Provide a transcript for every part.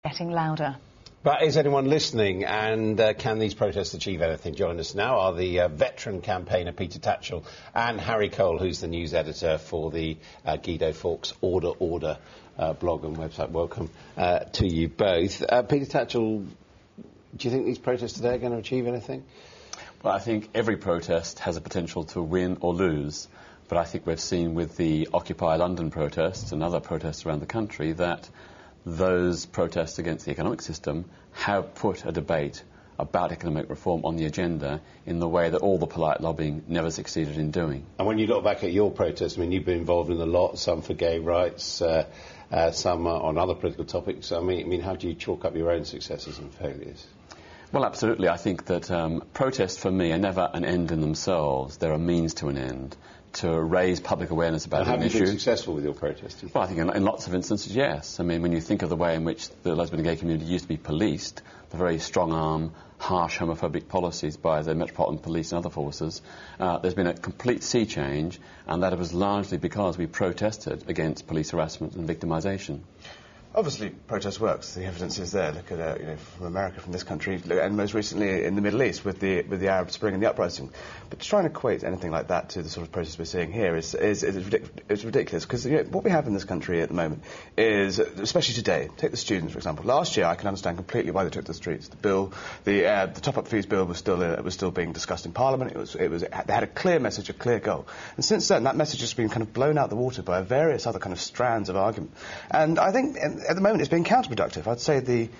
getting louder. But is anyone listening, and can these protests achieve anything? Join us now are the veteran campaigner Peter Tatchell and Harry Cole, who's the news editor for the Guido Fawkes Order blog and website. Welcome to you both. Peter Tatchell, do you think these protests today are going to achieve anything? Well, I think every protest has a potential to win or lose. But I think we've seen with the Occupy London protests and other protests around the country that those protests against the economic system have put a debate about economic reform on the agenda in the way that all the polite lobbying never succeeded in doing. And when you look back at your protests, I mean, you've been involved in a lot, some for gay rights, some on other political topics. I mean, how do you chalk up your own successes and failures? Well, absolutely. I think that protests, for me, are never an end in themselves. They're a means to an end, to raise public awareness about an issue. Have you been successful with your protesting? Well, I think in lots of instances, yes. I mean, when you think of the way in which the lesbian and gay community used to be policed, the very strong-arm, harsh homophobic policies by the Metropolitan Police and other forces, there's been a complete sea change, and that was largely because we protested against police harassment and victimisation. Obviously, protest works. The evidence is there. Look at from America, from this country, and most recently in the Middle East with the Arab Spring and the uprising. But to try and equate anything like that to the sort of process we're seeing here is ridiculous. Because what we have in this country at the moment is, especially today, take the students for example. Last year, I can understand completely why they took the streets. The top-up fees bill was still being discussed in Parliament. They had a clear message, a clear goal. And since then, that message has been kind of blown out the water by various other kind of strands of argument. And I think at the moment it's being counterproductive. I'd say the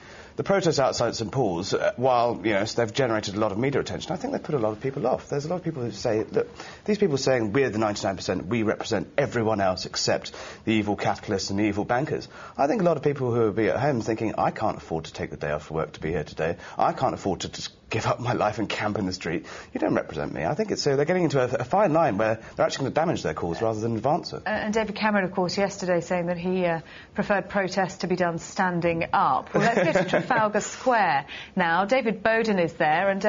protests outside St Paul's, while they've generated a lot of media attention, I think they've put a lot of people off. There's a lot of people who say, look, these people saying we're the 99%, we represent everyone else except the evil capitalists and the evil bankers. I think a lot of people who will be at home thinking, I can't afford to take the day off for work to be here today. I can't afford to just give up my life and camp in the street. You don't represent me. I think it's they're getting into a fine line where they're actually going to damage their cause rather than advance it. And David Cameron, of course, yesterday saying that he preferred protests to be done standing up. Well, let's go to Trafalgar Square now. David Bowden is there, and